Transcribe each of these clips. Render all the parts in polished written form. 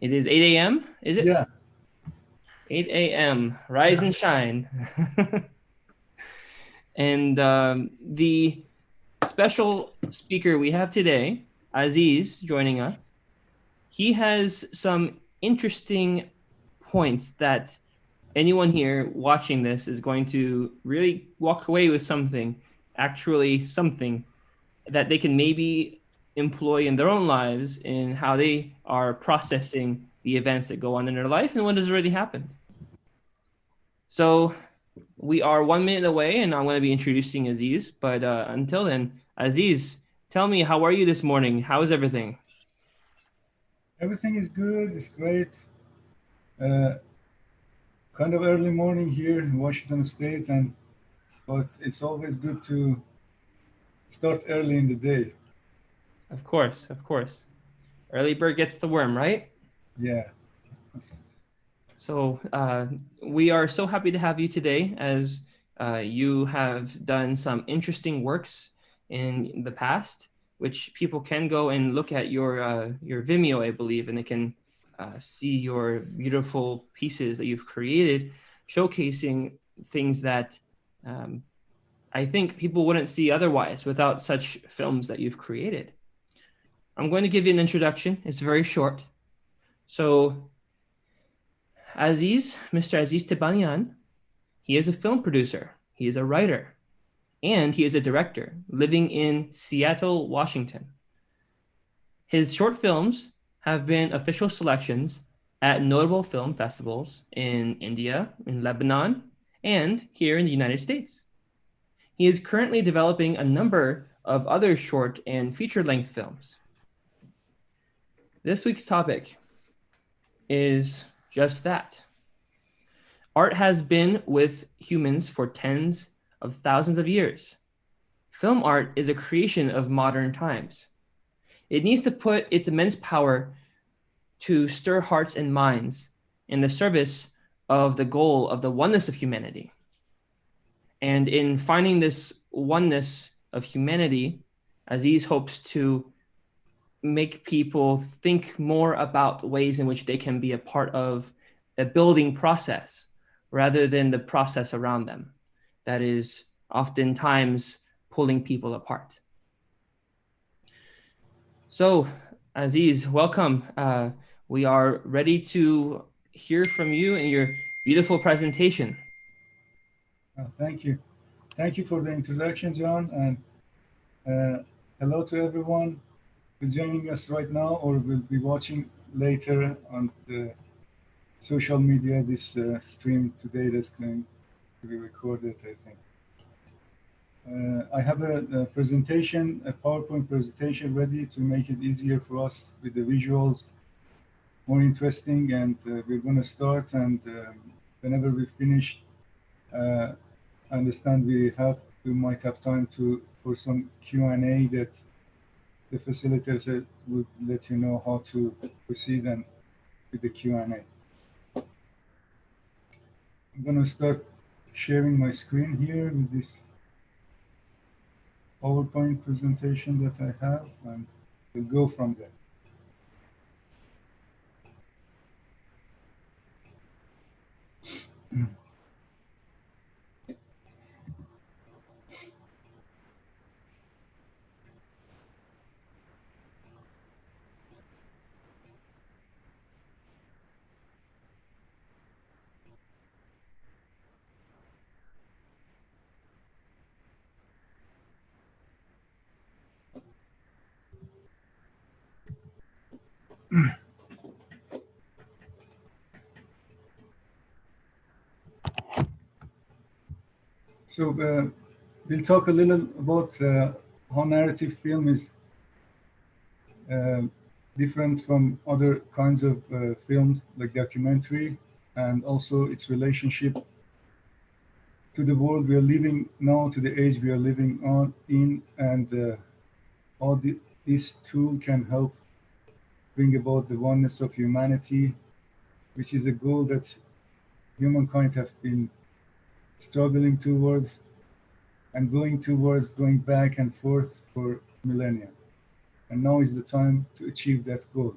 It is 8 a.m., is it? Yeah, 8 a.m. Rise and shine. And the special speaker we have today, Aziz, joining us, he has some interesting points that anyone here watching this is going to really walk away with something, actually something that they can maybe employ in their own lives in how they are processing the events that go on in their life and what has already happened. So we are 1 minute away, and I'm going to be introducing Aziz. But until then, Aziz, tell me, how are you this morning? How is everything? everything is good. It's great. Uh, kind of early morning here in Washington State, and but it's always good to start early in the day. Of course, of course. Early bird gets the worm, right? Yeah, So we are so happy to have you today, as you have done some interesting works in the past, which people can go and look at your Vimeo, I believe, and they can see your beautiful pieces that you've created, showcasing things that um, I think people wouldn't see otherwise without such films that you've created. I'm going to give you an introduction. It's very short. So Aziz, Mr. Aziz Tebanian, he is a film producer, he is a writer, and he is a director living in Seattle, Washington. His short films have been official selections at notable film festivals in India, in Lebanon, and here in the United States. He is currently developing a number of other short and feature length films. This week's topic is just that. Art has been with humans for tens of thousands of years. Film art is a creation of modern times. It needs to put its immense power to stir hearts and minds in the service of the goal of the oneness of humanity. And in finding this oneness of humanity, Aziz hopes to make people think more about ways in which they can be a part of a building process rather than the process around them that is oftentimes pulling people apart. So, Aziz, welcome. We are ready to hear from you and your beautiful presentation. thank you. Thank you for the introduction, John, and hello to everyone who's joining us right now or will be watching later on the social media. This stream today that's going to be recorded, I think. I have a presentation, a PowerPoint presentation ready to make it easier for us with the visuals, more interesting, and we're going to start. And whenever we finish, uh, I understand we might have time to for some Q&A that the facilitator would let you know how to proceed and with the Q&A. I'm going to start sharing my screen here with this PowerPoint presentation that I have, and we'll go from there. So we'll talk a little about how narrative film is uh, different from other kinds of films like documentary, and also its relationship to the world we are living now, to the age we are living on in, and how this tool can help bring about the oneness of humanity, which is a goal that humankind have been struggling towards and going back and forth for millennia. And now is the time to achieve that goal.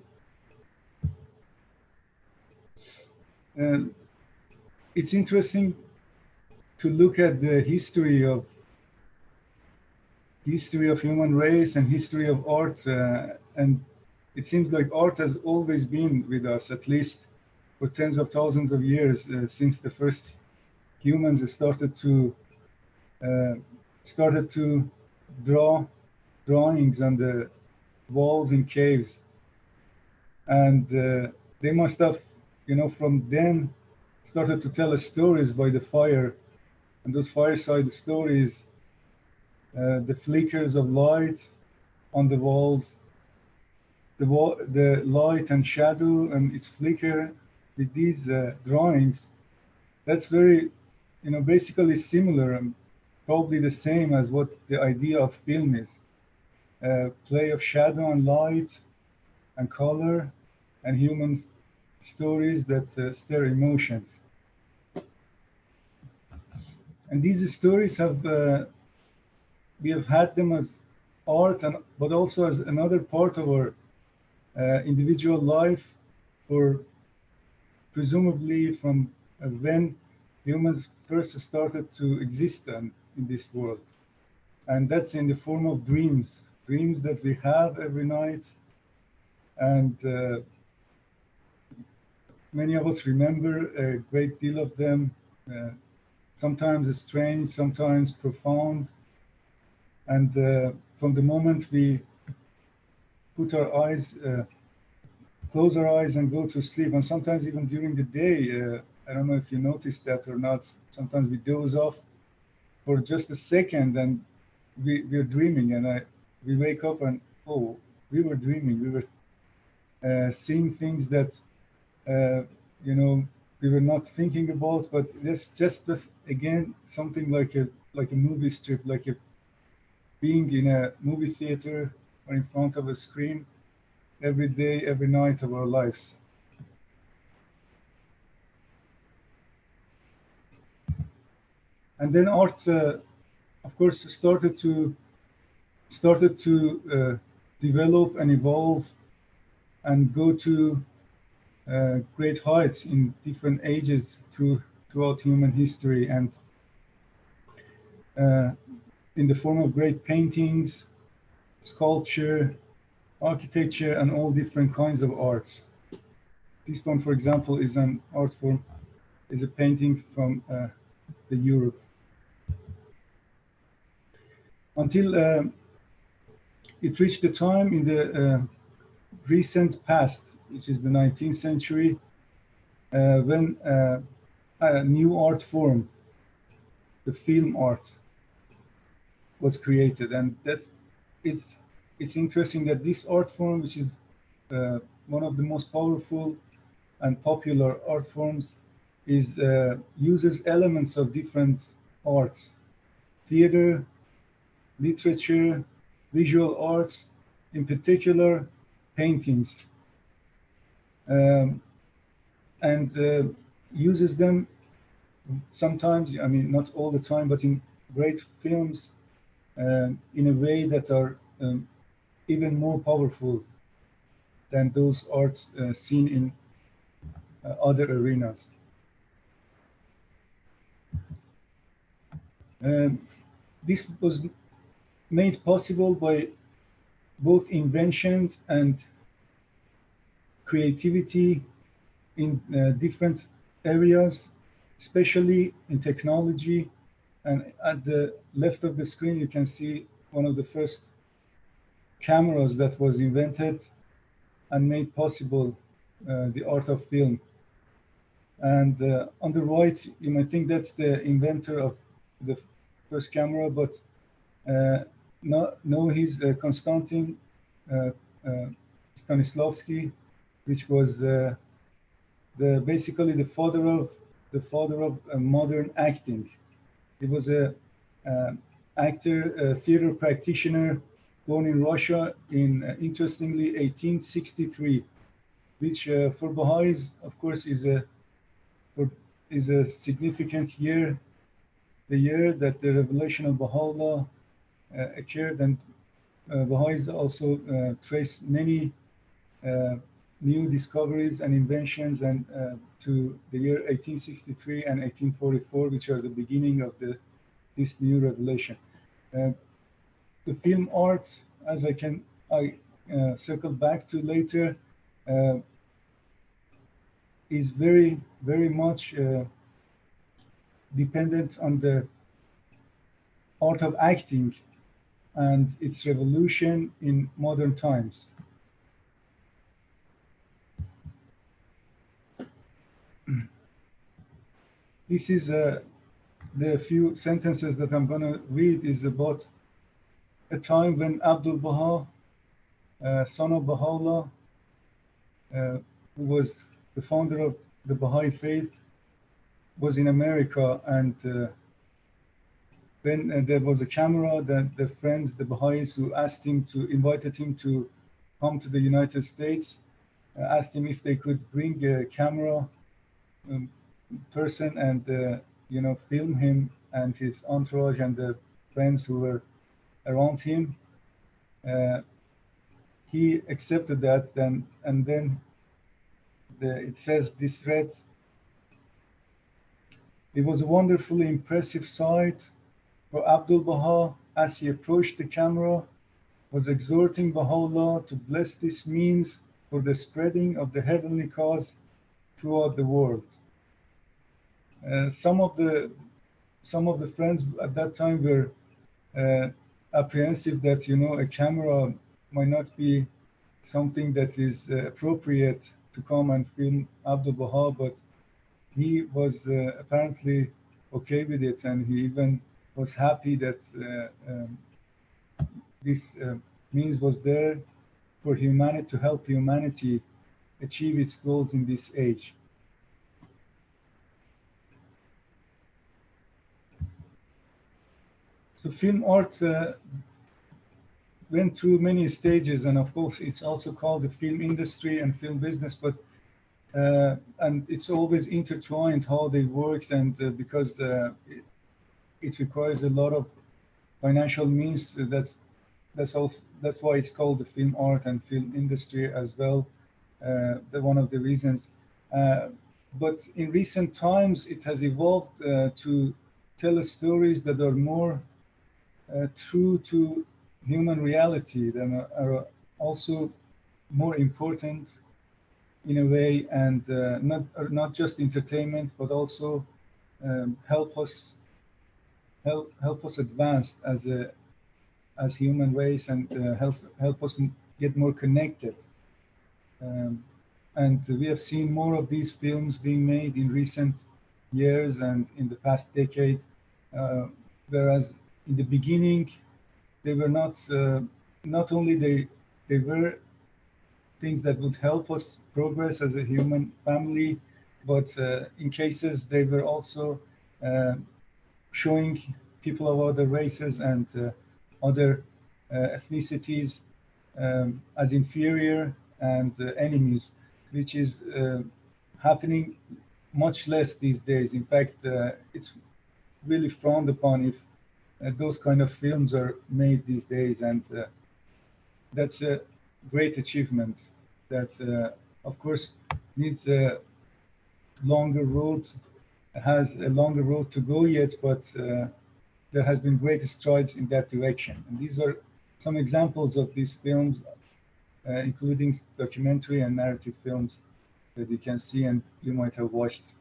it's interesting to look at the history of human race and history of art, and it seems like art has always been with us, at least for tens of thousands of years, since the first humans uh, started to draw drawings on the walls in caves, and they must have, from then started to tell us stories by the fire, and those fireside stories, the flickers of light on the walls, the light and shadow and its flicker with these drawings. That's very, basically similar and probably the same as what the idea of film is. Play of shadow and light and color and human stories that stir emotions. And these stories we have had them as art, but also as another part of our individual life, for presumably from when humans first started to exist in this world. And that's in the form of dreams that we have every night. And many of us remember a great deal of them, sometimes strange, sometimes profound. And from the moment we put our eyes, close our eyes and go to sleep, and sometimes even during the day, I don't know if you noticed that or not, sometimes we doze off for just a second and we're dreaming, and we wake up and, oh, we were dreaming. We were seeing things that, uh, you know, we were not thinking about, but it's just again, something like a movie strip, like a being in a movie theater or in front of a screen every day, every night of our lives. And then art, of course, started to develop and evolve and go to great heights in different ages throughout human history, and uh, in the form of great paintings, sculpture, architecture, and all different kinds of arts. This one, for example, is an art form, is a painting from the Europe. Until it reached the time in the recent past, which is the 19th century, when a new art form, the film art, was created. And that it's it's interesting that this art form, which is one of the most powerful and popular art forms, is uses elements of different arts: theater, literature, visual arts, in particular paintings, um, and uses them sometimes, I mean, not all the time, but in great films, in a way that are even more powerful than those arts seen in other arenas. Um, this was made possible by both inventions and creativity in different areas, especially in technology. And at the left of the screen, you can see one of the first cameras that was invented and made possible the art of film. And on the right, you might think that's the inventor of the first camera, but no, he's Konstantin uh, uh, Stanislavski, which was basically the father of modern acting. He was a actor, a theater practitioner, born in Russia in interestingly 1863, which for Baha'is, of course, is a significant year, the year that the revelation of Baha'u'llah occurred, and Baha'is also trace many new discoveries and inventions, and to the year 1863 and 1844, which are the beginning of this new revelation. Uh, the film art, as I circle back to later, uh, is very, very much dependent on the art of acting and its revolution in modern times. This is the few sentences that I'm going to read is about a time when Abdul Baha, son of Baha'u'llah, who was the founder of the Baha'i faith, was in America, and then there was a camera that the friends, the Baha'is, who invited him to come to the United States, asked him if they could bring a camera um, person and film him and his entourage and the friends who were around him. Uh, he accepted that, then and then it says this reads, it was a wonderfully impressive sight, for Abdul Baha, as he approached the camera, was exhorting Baha'u'llah to bless this means for the spreading of the heavenly cause throughout the world. Some of the friends at that time were apprehensive that a camera might not be something that is appropriate to come and film Abdul Baha, but he was apparently okay with it, and he even was happy that this means was there for humanity, to help humanity achieve its goals in this age. So film art went through many stages, and of course it's also called the film industry and film business, but and it's always intertwined how they worked, and because it requires a lot of financial means. That's why it's called the film art and film industry as well. One of the reasons. But in recent times, it has evolved to tell us stories that are more true to human reality, that are also more important in a way, and not just entertainment, but also help us advance as human race, and help us get more connected. And we have seen more of these films being made in recent years and in the past decade, whereas in the beginning they were not only they were things that would help us progress as a human family, but in cases they were also showing people of other races and other ethnicities as inferior and enemies, which is happening much less these days. In fact, it's really frowned upon if those kind of films are made these days, and that's a great achievement that, of course, needs a longer road, has a longer road to go yet, but there has been great strides in that direction. And these are some examples of these films, including documentary and narrative films that you can see and you might have watched.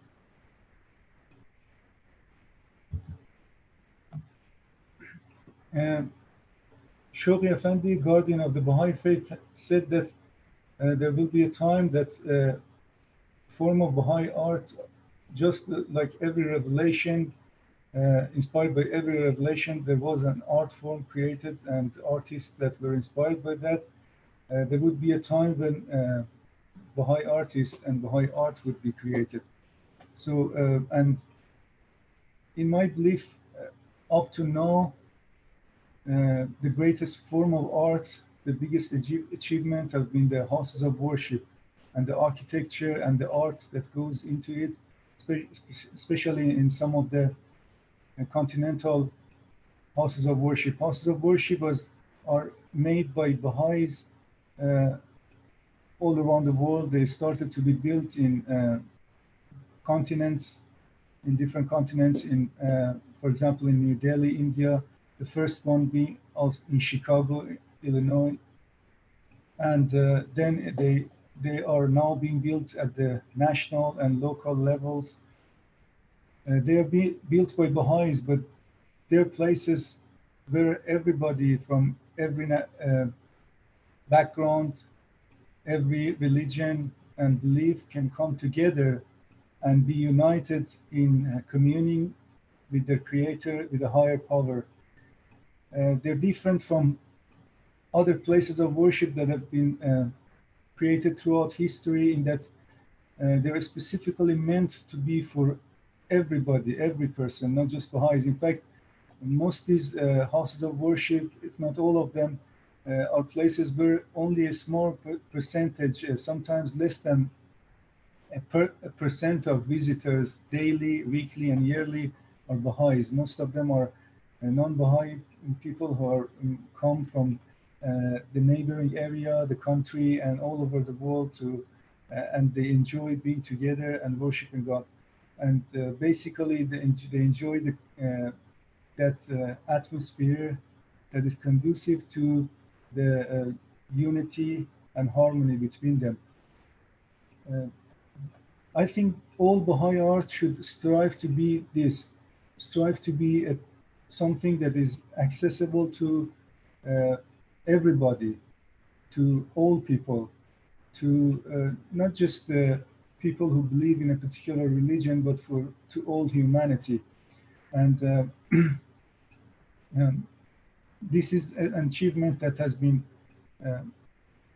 Shoghi Effendi, guardian of the Baha'i faith, said that there will be a time that form of Baha'i art, just like every revelation, inspired by every revelation, there was an art form created and artists that were inspired by that. There would be a time when Baha'i artists and Baha'i art would be created. So, and in my belief, up to now, the greatest form of art, the biggest achievement have been the houses of worship and the architecture and the art that goes into it, especially in some of the continental houses of worship. Houses of worship are made by Baha'is all around the world. They started to be built in continents, in different continents. For example, in New Delhi, India, the first one being also in Chicago, Illinois, and then they are now being built at the national and local levels. They are built by Baha'is, but they're places where everybody from every background, every religion and belief can come together and be united in communing with their creator, with a higher power. They're different from other places of worship that have been created throughout history in that they're specifically meant to be for everybody, every person, not just Baha'is. In fact, most of these houses of worship, if not all of them, are places where only a small percentage, sometimes less than a percent of visitors daily, weekly, and yearly are Baha'is. Most of them are non-Baha'i people who are come from the neighboring area, the country, and all over the world and they enjoy being together and worshiping God. And basically, they enjoy that atmosphere that is conducive to the unity and harmony between them. I think all Baha'i art should strive to be this, strive to be something that is accessible to uh, everybody, to all people, to not just the people who believe in a particular religion, but to all humanity. And um, this is an achievement that has been uh,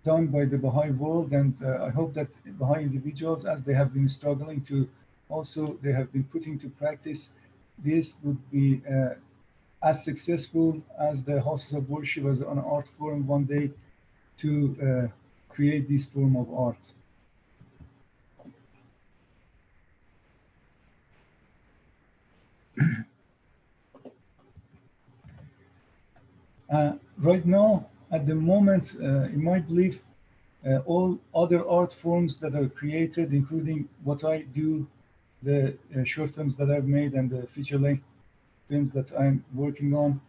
done by the Baha'i world, and I hope that Baha'i individuals, as they have been struggling to also, they have been putting to practice, this would be as successful as the houses of worship as an art form one day to create this form of art. Right now, at the moment, in my belief, all other art forms that are created, including what I do, the short films that I've made and the feature-length films that I'm working on,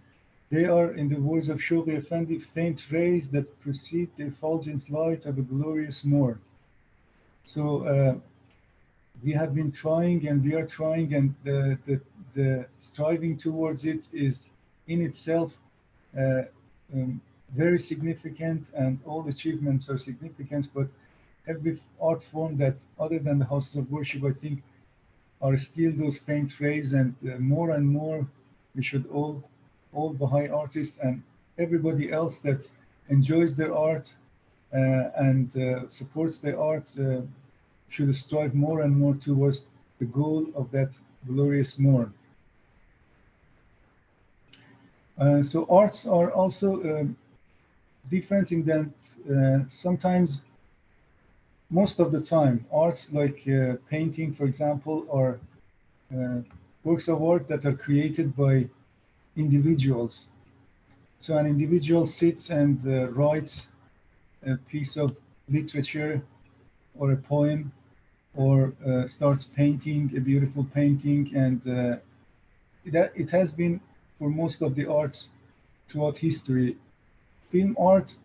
they are, in the words of Shoghi Effendi, faint rays that precede the effulgent light of a glorious morn. So we have been trying and we are trying, and the striving towards it is in itself uh, um, very significant, and all achievements are significant. But every art form that, other than the houses of worship, I think, are still those faint rays, and more and more we should all Baha'i artists and everybody else that enjoys their art and supports their art should strive more and more towards the goal of that glorious morn. So arts are also different in that sometimes, most of the time, arts like painting, for example, are works of art that are created by individuals. So an individual sits and writes a piece of literature or a poem, or starts painting a beautiful painting, and it has been for most of the arts throughout history. Film art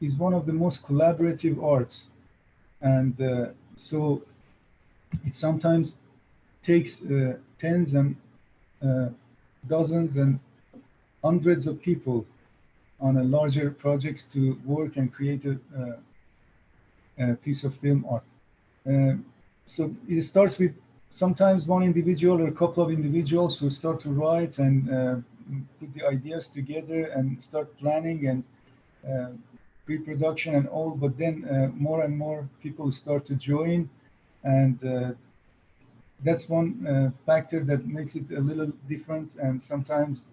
is one of the most collaborative arts, and so it sometimes takes tens and uh, dozens and hundreds of people on a larger projects to work and create a piece of film art. Um, so it starts with sometimes one individual or a couple of individuals who start to write and put the ideas together and start planning and uh, pre-production and all. But then more and more people start to join, and that's one factor that makes it a little different, and sometimes,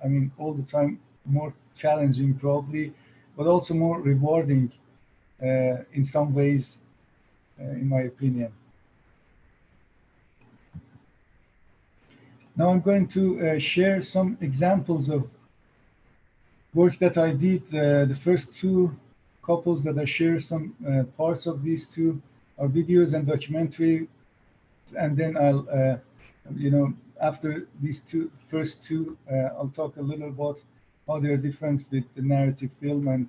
I mean, all the time more challenging probably, but also more rewarding in some ways, in my opinion. Now I'm going to share some examples of work that I did the first two couples that I share some parts of these two videos and documentary, and then I'll, after these first two, I'll talk a little about how they're different with the narrative film. And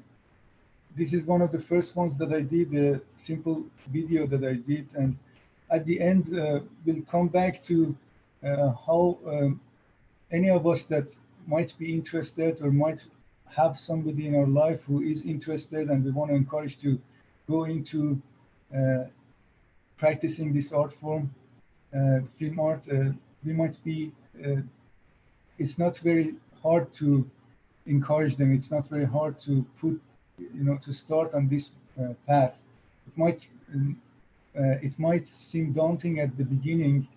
this is one of the first ones that I did, a simple video that I did. And at the end, we'll come back to how any of us that might be interested or might have somebody in our life who is interested, and we want to encourage to go into practicing this art form, film art. We might be, it's not very hard to encourage them. It's not very hard to put, to start on this path. It might seem daunting at the beginning,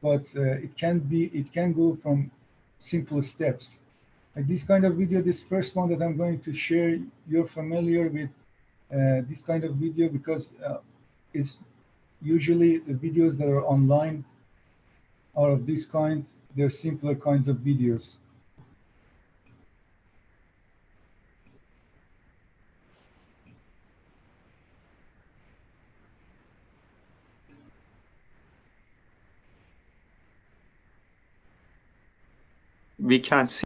but it can go from simple steps. Like this kind of video, this first one that I'm going to share, you're familiar with this kind of video because it's usually the videos that are online are of this kind. They're simpler kinds of videos. We can see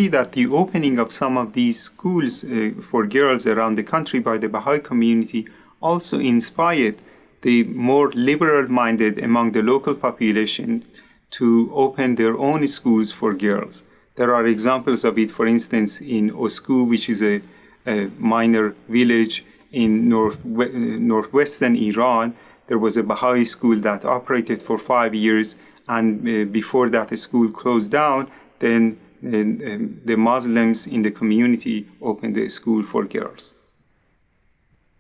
that the opening of some of these schools for girls around the country by the Baha'i community also inspired the more liberal-minded among the local population to open their own schools for girls. There are examples of it, for instance, in Osku, which is a minor village in northwestern Iran. There was a Baha'i school that operated for 5 years, and before that the school closed down, then the Muslims in the community opened a school for girls.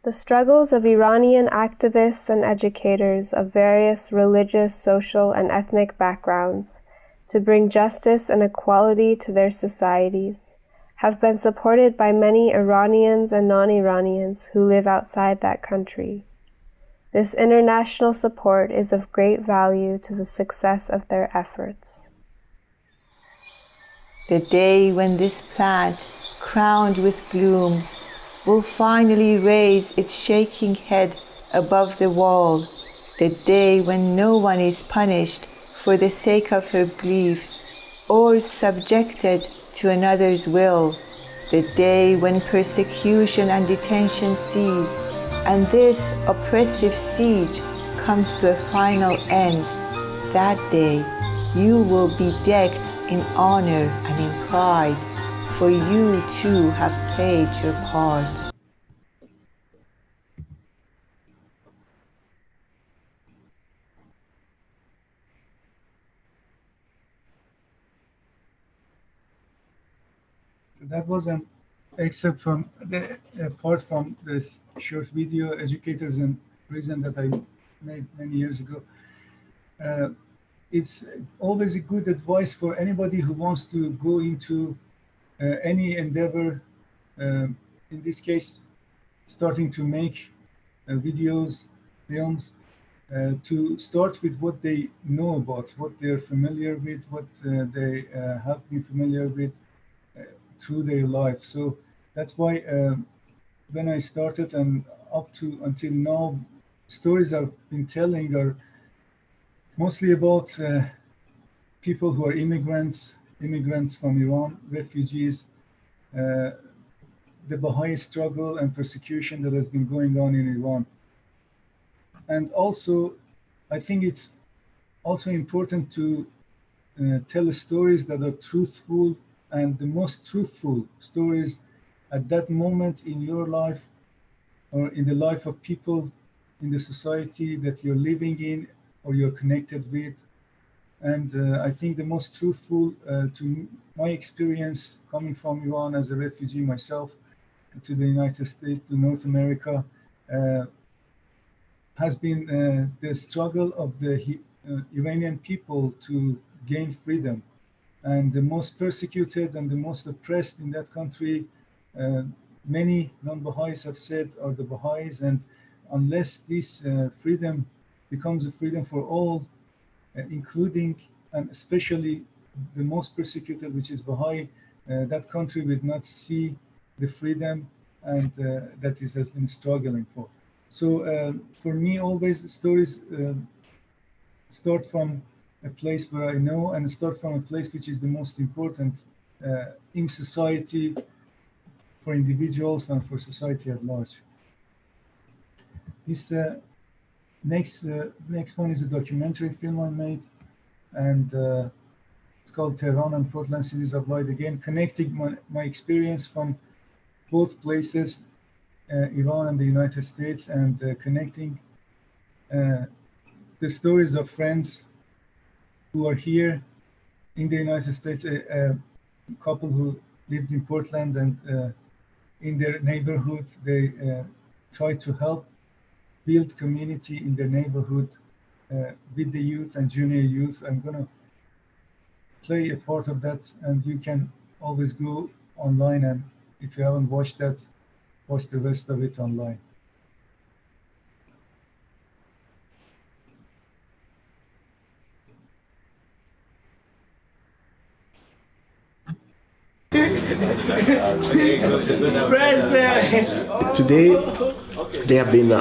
The struggles of Iranian activists and educators of various religious, social, and ethnic backgrounds to bring justice and equality to their societies have been supported by many Iranians and non-Iranians who live outside that country. This international support is of great value to the success of their efforts. The day when this plant, crowned with blooms, will finally raise its shaking head above the wall, the day when no one is punished for the sake of her beliefs or subjected to another's will, the day when persecution and detention cease and this oppressive siege comes to a final end, that day you will be decked in honor and in pride, for you too have played your part. So that was an excerpt from the part from this short video, Educators in Prison, that I made many years ago. It's always a good advice for anybody who wants to go into any endeavor, in this case, starting to make videos, films, to start with what they know about, what they're familiar with, what they have been familiar with through their life. So that's why when I started and up to until now, stories I've been telling are mostly about people who are immigrants from Iran, refugees, the Baha'i struggle and persecution that has been going on in Iran. And also, I think it's also important to tell stories that are truthful, and the most truthful stories at that moment in your life or in the life of people in the society that you're living in or you're connected with. And I think the most truthful, to my experience coming from Iran as a refugee myself to the United States, to North America, has been the struggle of the Iranian people to gain freedom. And the most persecuted and the most oppressed in that country, many non-Baha'is have said, are the Baha'is. And unless this freedom becomes a freedom for all, including and especially the most persecuted, which is Baha'i. That country will not see the freedom and that it has been struggling for. So for me, always stories start from a place where I know and start from a place which is the most important in society, for individuals and for society at large. This next one is a documentary film I made, and it's called Tehran and Portland Cities of Light, again connecting my experience from both places, Iran and the United States, and connecting the stories of friends who are here in the United States, a couple who lived in Portland, and in their neighborhood they try to help build community in their neighborhood with the youth and junior youth. I'm gonna play a part of that, and you can always go online, and if you haven't watched that, watch the rest of it online. Today, they have been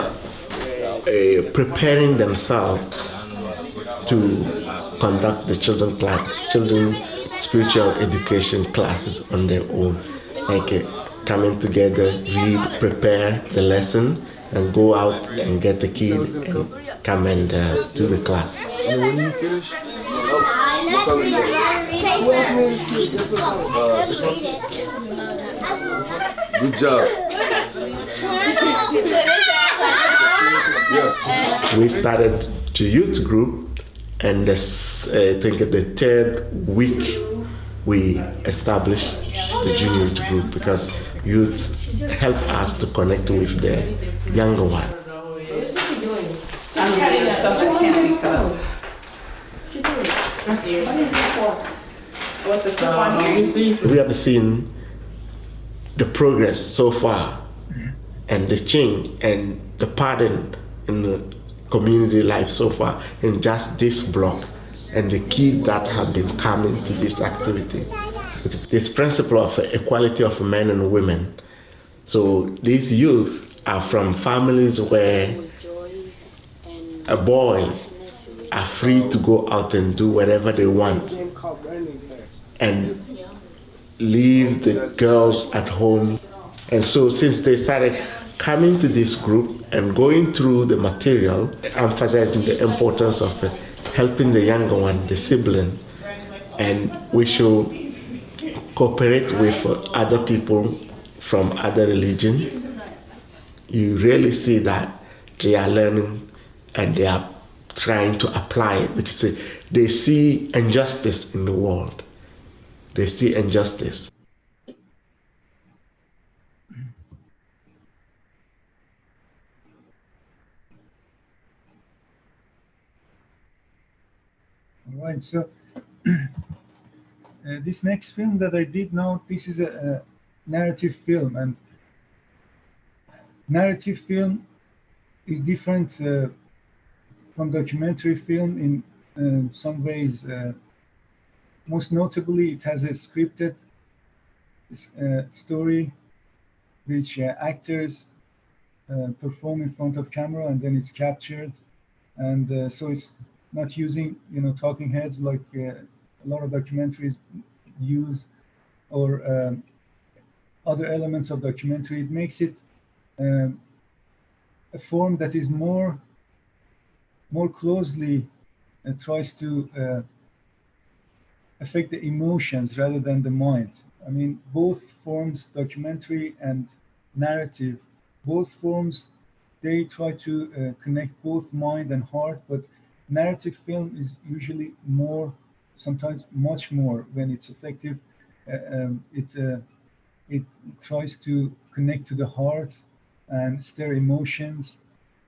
preparing themselves to conduct the children spiritual education classes on their own, like coming together, read, prepare the lesson, and go out and get the kid and come and do the class. And when you finish, good job. We started the youth group, and I think at the third week we established the junior youth group, because youth help us to connect with the younger one. We have seen the progress so far, and the change and the pattern in the community life so far in just this block, and the kids that have been coming to this activity. This principle of equality of men and women. So these youth are from families where boys are free to go out and do whatever they want and leave the girls at home. And so since they started coming to this group and going through the material, emphasizing the importance of helping the younger one, the siblings, and we should cooperate with other people from other religions, you really see that they are learning and they are trying to apply it, because they see injustice in the world. They see injustice. All right, so this next film that I did now, this is a narrative film, and narrative film is different from documentary film in some ways. Most notably, it has a scripted story which actors perform in front of camera, and then it's captured, and so it's not using talking heads like a lot of documentaries use, or other elements of documentary. It makes it a form that is more closely tries to affect the emotions rather than the mind. I mean, both forms, documentary and narrative, both forms, they try to connect both mind and heart, but narrative film is usually more, sometimes much more, when it's effective. It tries to connect to the heart and stir emotions,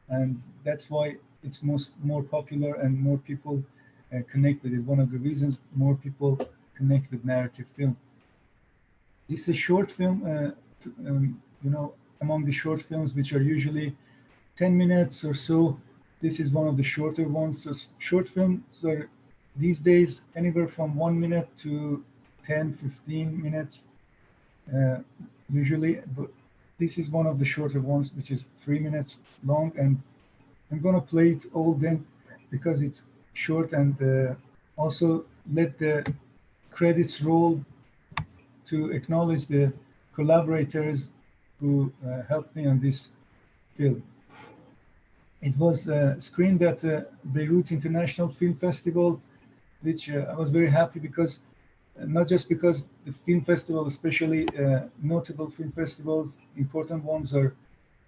and that's why it's more popular and more people connect with it. One of the reasons more people connect with narrative film. This is a short film, among the short films, which are usually 10 minutes or so. This is one of the shorter ones. So short films are these days, anywhere from 1 minute to 10, 15 minutes, usually. But this is one of the shorter ones, which is 3 minutes long. And I'm going to play it all then because it's short, and also let the credits roll to acknowledge the collaborators who helped me on this film. It was screened at Beirut International Film Festival, which I was very happy because, not just because the film festival, especially notable film festivals, important ones, are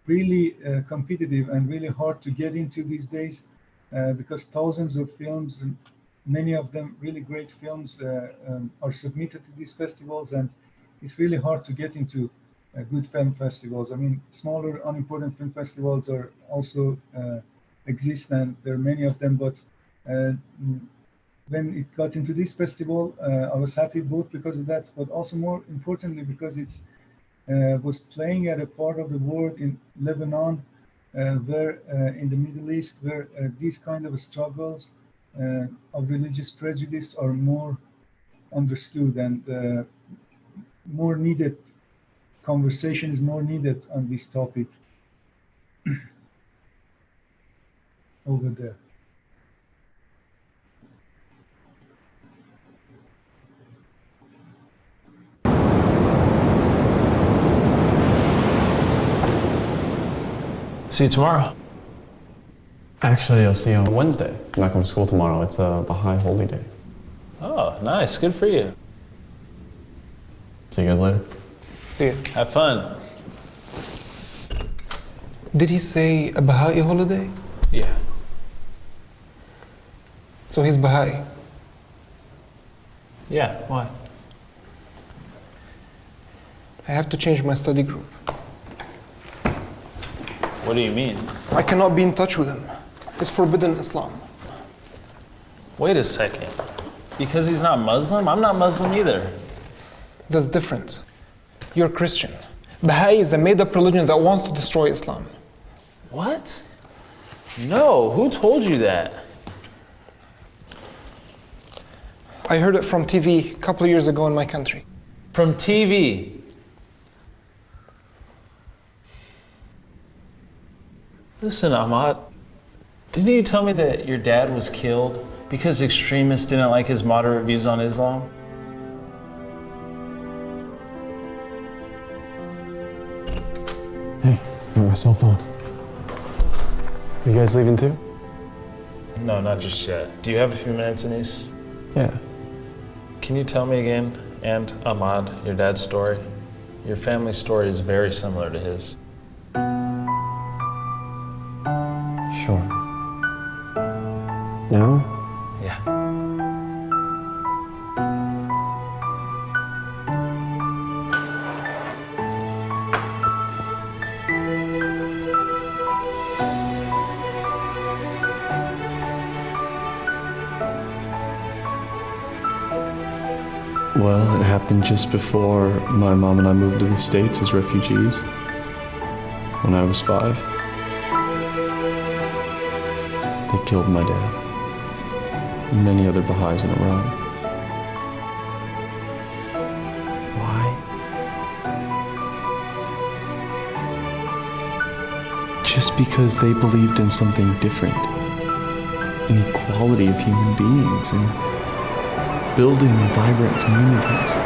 really competitive and really hard to get into these days because thousands of films, and many of them really great films, are submitted to these festivals, and it's really hard to get into good film festivals. I mean, smaller, unimportant film festivals are also exist, and there are many of them. But when it got into this festival, I was happy both because of that, but also more importantly because it's was playing at a part of the world in Lebanon, where in the Middle East, where these kind of struggles of religious prejudice are more understood and more needed. Conversation is more needed on this topic over there. See you tomorrow. Actually, I'll see you on Wednesday. I'm not going to school tomorrow. It's a Baha'i holy day. Oh, nice. Good for you. See you guys later. See you. Have fun. Did he say a Baha'i holiday? Yeah. So he's Baha'i? Yeah, why? I have to change my study group. What do you mean? I cannot be in touch with him. It's forbidden in Islam. Wait a second. Because he's not Muslim? I'm not Muslim either. That's different. You're Christian. Baha'i is a made-up religion that wants to destroy Islam. What? No, who told you that? I heard it from TV a couple of years ago in my country. From TV? Listen, Ahmad, didn't you tell me that your dad was killed because extremists didn't like his moderate views on Islam? Hey, got my cell phone. You guys leaving too? No, not just yet. Do you have a few minutes, Anis? Yeah. Can you tell me again, and Ahmad, your dad's story? Your family story is very similar to his. Sure. Now? Yeah. Well, it happened just before my mom and I moved to the States as refugees, when I was 5. They killed my dad, and many other Baha'is in Iran. Why? Just because they believed in something different, in equality of human beings, and building vibrant communities.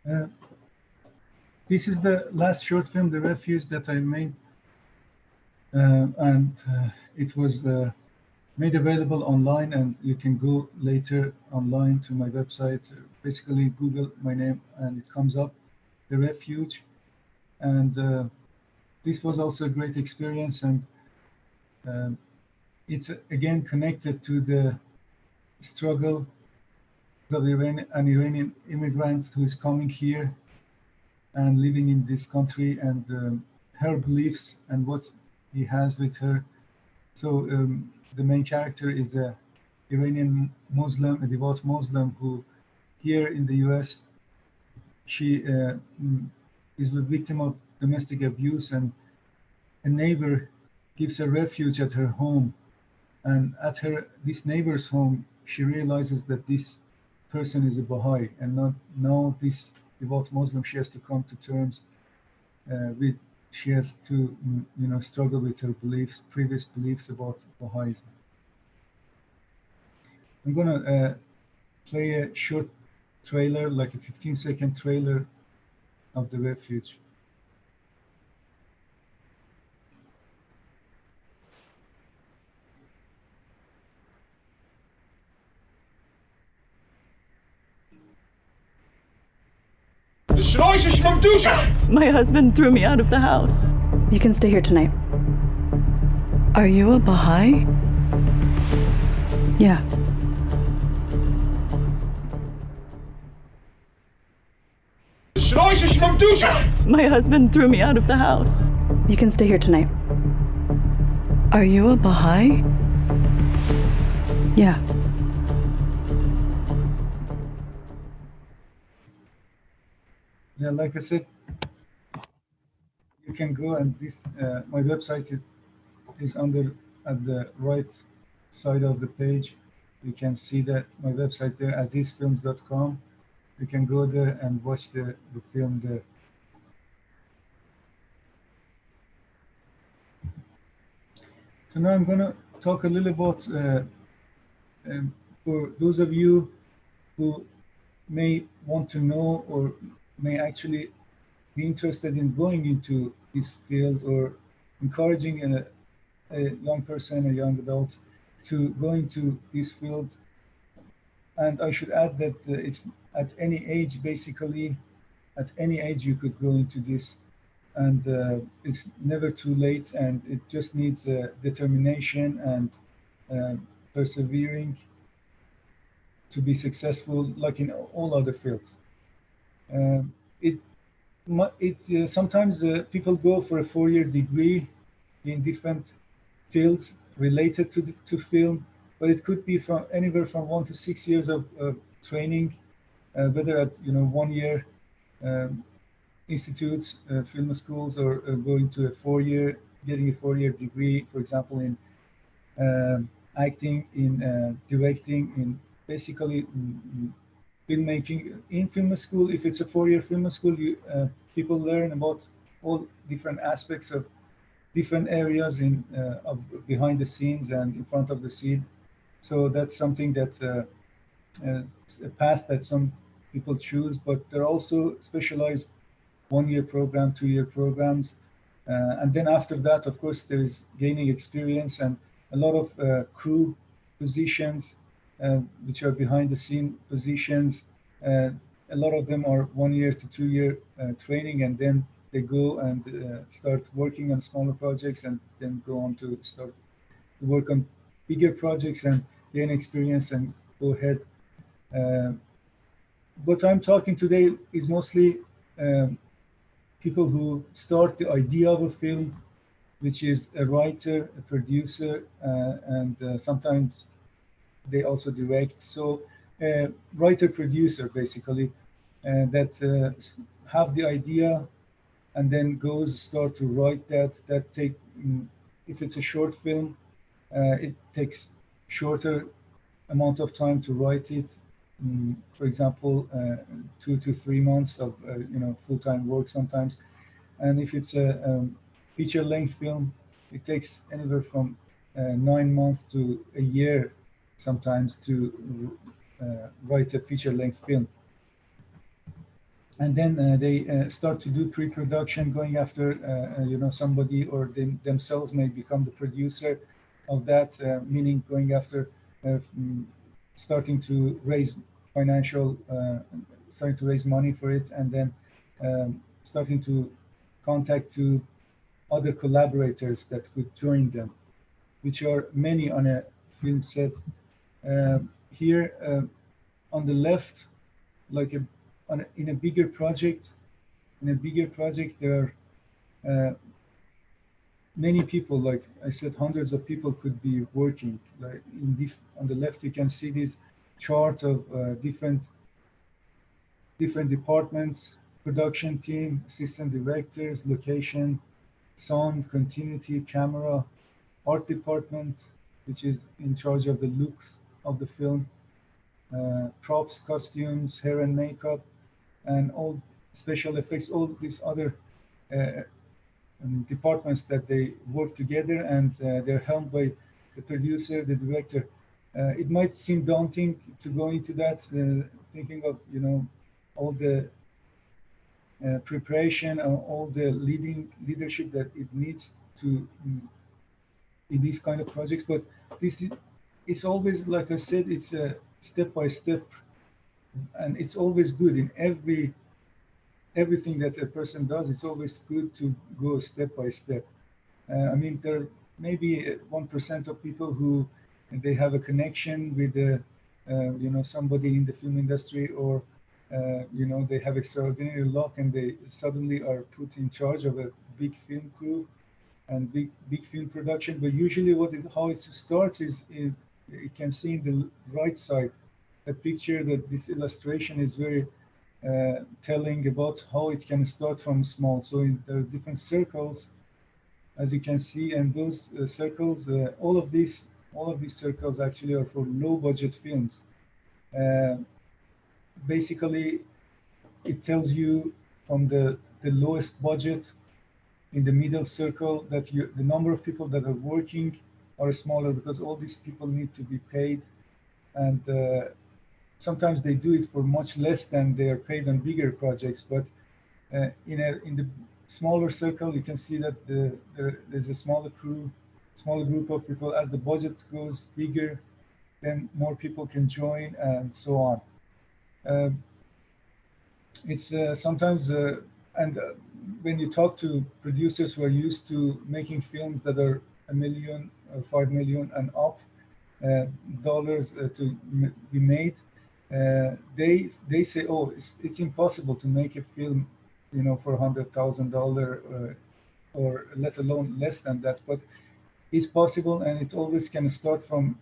Uh, this is the last short film, The Refuge, that I made, and it was made available online, and you can go later online to my website. Basically, Google my name, and it comes up, The Refuge, and this was also a great experience, and it's again connected to the struggle of an Iranian immigrant who is coming here and living in this country, and her beliefs and what he has with her. So the main character is a Iranian Muslim, a devout Muslim, who here in the US, she is the victim of domestic abuse, and a neighbor gives her refuge at her home. And at this neighbor's home, she realizes that this person is a Baha'i, and not now this devout Muslim, she has to come to terms with. She has to, struggle with her beliefs, previous beliefs about Baha'ism. I'm gonna play a short trailer, like a 15-second trailer of The Refuge. My husband threw me out of the house. You can stay here tonight. Are you a Baha'i? Yeah. My husband threw me out of the house. You can stay here tonight. Are you a Baha'i? Yeah. Yeah, like I said, you can go, and this my website is under at the right side of the page. You can see that my website there, azizfilms.com. You can go there and watch the film there. So now I'm going to talk a little about, for those of you who may want to know or may actually be interested in going into this field, or encouraging a young person, a young adult, to go into this field. And I should add that it's at any age, basically, at any age you could go into this, and it's never too late, and it just needs determination and persevering to be successful, like in all other fields. Sometimes people go for a 4-year degree in different fields related to film, but it could be from anywhere from 1 to 6 years of training, whether at 1-year institutes, film schools, or going to getting a 4-year degree, for example, in acting, in directing, in basically filmmaking. In film school, if it's a 4-year film school, people learn about all different aspects of different areas of behind the scenes and in front of the scene. So that's something that's a path that some people choose, but there are also specialized 1-year program, 2-year programs. And then after that, of course, there is gaining experience and a lot of crew positions, which are behind the scene positions. A lot of them are 1-year to 2-year training, and then they go and start working on smaller projects, and then go on to start to work on bigger projects and gain experience and go ahead. What I'm talking today is mostly people who start the idea of a film, which is a writer, a producer, and sometimes they also direct. So writer-producer, basically, that have the idea and then start to write that. That if it's a short film, it takes shorter amount of time to write it. For example, 2 to 3 months of full-time work sometimes. And if it's a feature-length film, it takes anywhere from 9 months to a year sometimes to write a feature-length film. and then they start to do pre-production, going after somebody, or they themselves may become the producer of that, meaning going after starting to raise financial, starting to raise money for it, and then starting to contact to other collaborators that could join them, which are many on a film set. Here on the left, like in a bigger project, there are many people, like I said, hundreds of people could be working. Like on the left, you can see this chart of different departments: production team, assistant directors, location, sound, continuity, camera, art department, which is in charge of the looks of the film, props, costumes, hair and makeup, and all special effects, all these other uh, departments that they work together, and they're helmed by the producer, the director. It might seem daunting to go into that, thinking of all the preparation and all the leadership that it needs to in these kind of projects. But this is, it's always, like I said, it's a step by step, and it's always good in everything that a person does. It's always good to go step by step. I mean, there may be 1% of people who they have a connection with somebody in the film industry, or they have extraordinary luck and they suddenly are put in charge of a big film crew and big film production. But usually, how it starts is you can see in the right side a picture that this illustration is very telling about how it can start from small. So there are different circles, as you can see, and those circles, all of these circles actually are for low budget films. Uh, Basically, it tells you from the lowest budget in the middle circle that the number of people that are working are smaller, because all these people need to be paid, and sometimes they do it for much less than they are paid on bigger projects. But in the smaller circle, you can see that there's a smaller group of people. As the budget goes bigger, then more people can join, and so on. It's sometimes, and when you talk to producers who are used to making films that are $1 million or $5 million and up dollars to be made, they say, oh, it's impossible to make a film, for $100,000 or let alone less than that. But it's possible, and it always can start from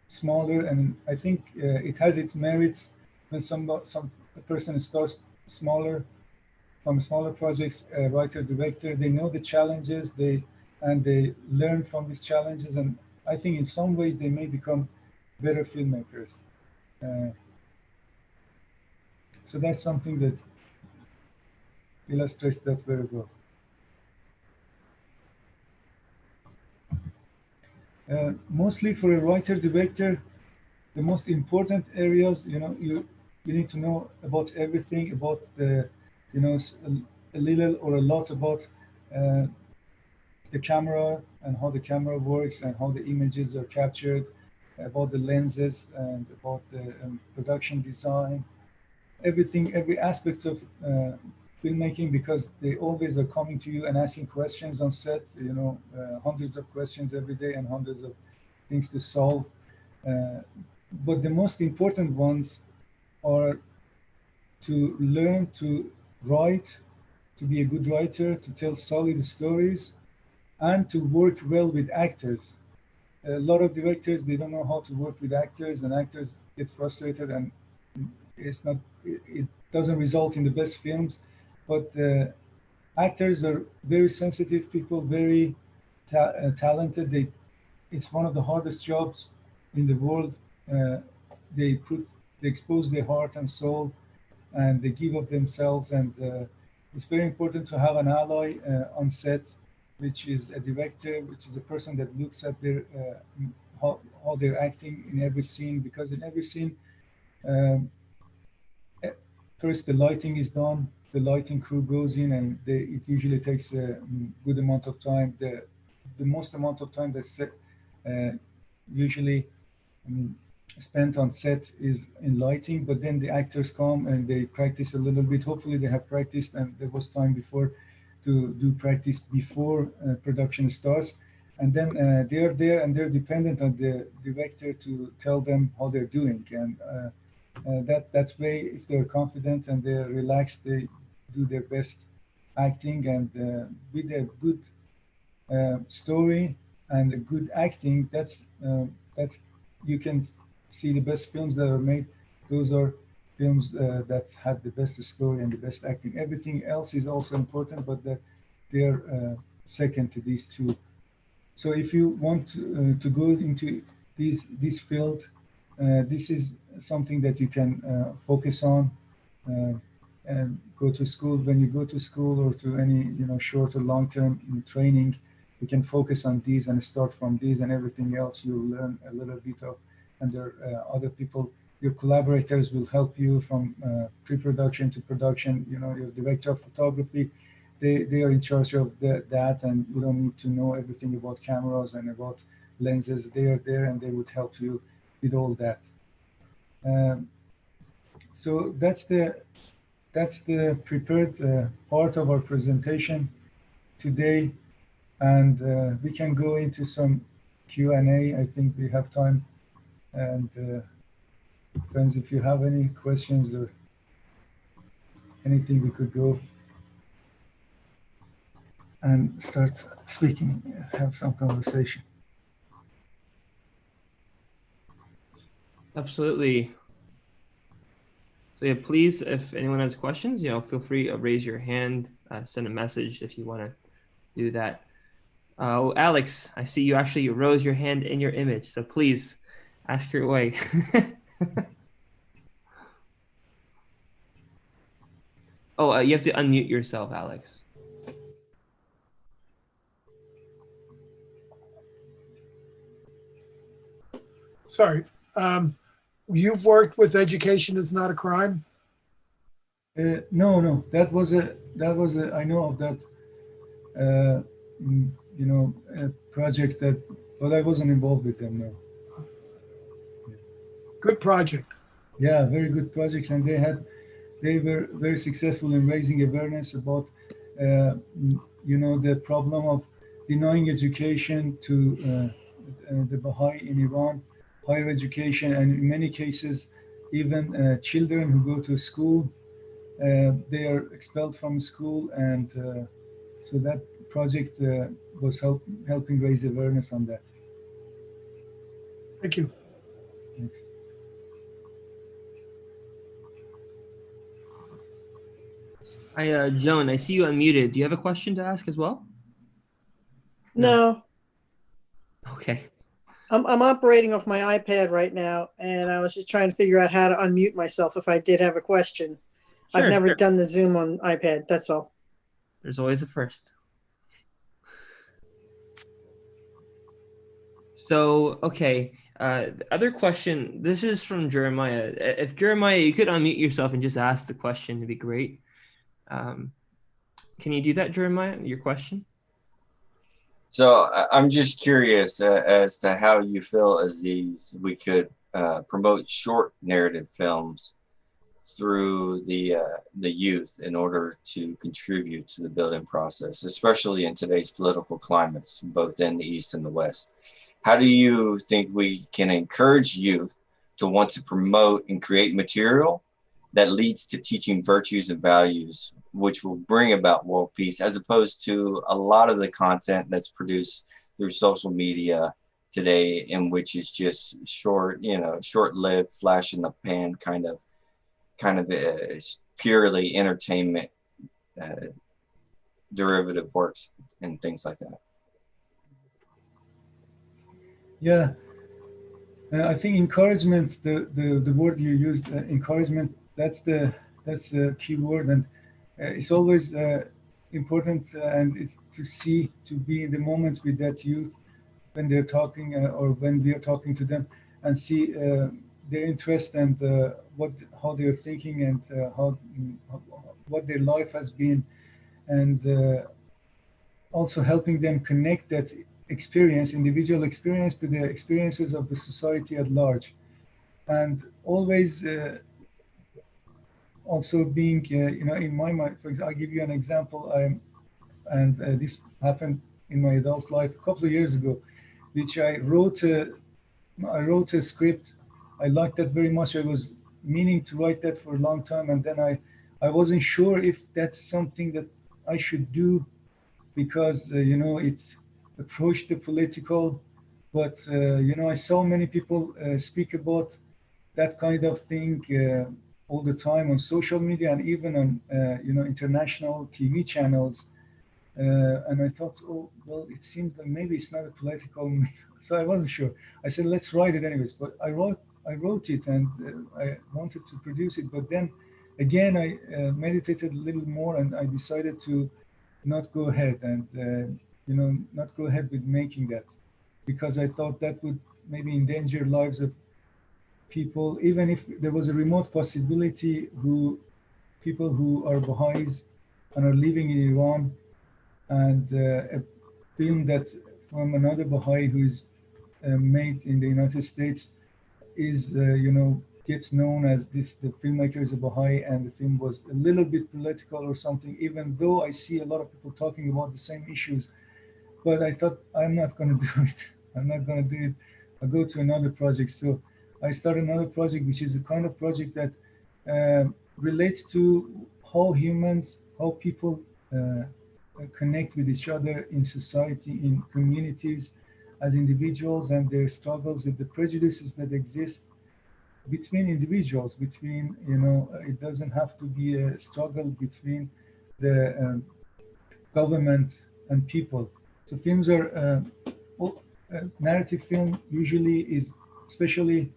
smaller. And I think it has its merits when a person starts smaller, from smaller projects, writer, director. They know the challenges, they learn from these challenges, and I think in some ways they may become better filmmakers. So that's something that illustrates that very well. Mostly for a writer director, the most important areas, you need to know about everything, about the, a little or a lot about the camera and how the camera works and how the images are captured, about the lenses and about the production design, everything, every aspect of filmmaking, because they always are coming to you and asking questions on set, hundreds of questions every day and hundreds of things to solve. But the most important ones are to learn to write, to be a good writer, to tell solid stories, and to work well with actors. A lot of directors, they don't know how to work with actors, and actors get frustrated, and it doesn't result in the best films. But actors are very sensitive people, very talented. It's one of the hardest jobs in the world. They expose their heart and soul, and they give of themselves. And it's very important to have an ally on set, which is a director, which is a person that looks at their how they're acting in every scene, because in every scene, first the lighting is done. The lighting crew goes in, and it usually takes a good amount of time. The most amount of time that's usually spent on set is in lighting, but then the actors come and they practice a little bit. Hopefully they have practiced, and there was time before to do practice before production starts. And then they are there and they're dependent on the director to tell them how they're doing. And that's way, if they're confident and they're relaxed, they do their best acting. And with a good story and a good acting, that's you can see the best films that are made. Those are films that have the best story and the best acting. Everything else is also important, but they're second to these two. So if you want to go into this field, this is something that you can focus on and go to school. When you go to school or to any short or long-term training, you can focus on these and start from these, and everything else you'll learn a little bit of. And there other people, your collaborators will help you from pre-production to production. Your director of photography, they are in charge of that, and you don't need to know everything about cameras and about lenses. They are there and they would help you with all that. So that's the prepared part of our presentation today, and we can go into some Q&A. I think we have time, and friends, if you have any questions or anything, we could go and start speaking, have some conversation. Absolutely. So yeah, please, if anyone has questions, feel free to raise your hand, send a message if you want to do that. Alex, I see you actually rose your hand in your image, so please ask your way. Oh, you have to unmute yourself, Alex. Sorry. You've worked with Education is Not a Crime? No. That was a I know of that, a project but I wasn't involved with them, no. Good project. Yeah, very good projects, and they were very successful in raising awareness about, the problem of denying education to the Baha'i in Iran, higher education, and in many cases, even children who go to school, they are expelled from school, and so that project was helping raise awareness on that. Thank you. Thanks. Hi, Joan, I see you unmuted. Do you have a question to ask as well? No. Okay. I'm operating off my iPad right now, and I was just trying to figure out how to unmute myself if I did have a question. Sure, I've never sure. done the Zoom on iPad, that's all. There's always a first. So, okay. Other question. This is from Jeremiah. If Jeremiah, you could unmute yourself and just ask the question, it'd be great. Can you do that, Jeremiah? Your question? So I'm just curious as to how you feel, Aziz, we could promote short narrative films through the youth in order to contribute to the building process, especially in today's political climates, both in the East and the West. How do you think we can encourage youth to want to promote and create material that leads to teaching virtues and values, which will bring about world peace, as opposed to a lot of the content that's produced through social media today, in which is just short-lived, flash in the pan kind of purely entertainment derivative works and things like that? Yeah, I think encouragement, the word you used, encouragement, that's the key word, and it's always important, and it's to be in the moment with that youth when they're talking or when we are talking to them, and see their interest and how they're thinking and what their life has been, and also helping them connect that experience, individual experience, to the experiences of the society at large, and always also being, in my mind. For example, I'll give you an example. This happened in my adult life a couple of years ago, which I wrote a script. I liked that very much. I was meaning to write that for a long time, and then I wasn't sure if that's something that I should do, because it's approached the political, but I saw many people speak about that kind of thing all the time on social media and even on international TV channels. And I thought, oh, well, it seems that maybe it's not a political. So I wasn't sure. I said, let's write it anyways. But I wrote it, and I wanted to produce it. But then again, I meditated a little more, and I decided to not go ahead and not go ahead with making that, because I thought that would maybe endanger lives of people, even if there was a remote possibility people who are Baha'is and are living in Iran, and a film that from another Baha'i who is made in the United States is gets known as the filmmaker is a Baha'i, and the film was a little bit political or something, even though I see a lot of people talking about the same issues. But I thought, I'm not going to do it. I'm not going to do it. I'll go to another project. So I started another project, which is a kind of project that relates to how people connect with each other in society, in communities, as individuals, and their struggles with the prejudices that exist between individuals, it doesn't have to be a struggle between the government and people. So films are, narrative film usually is, especially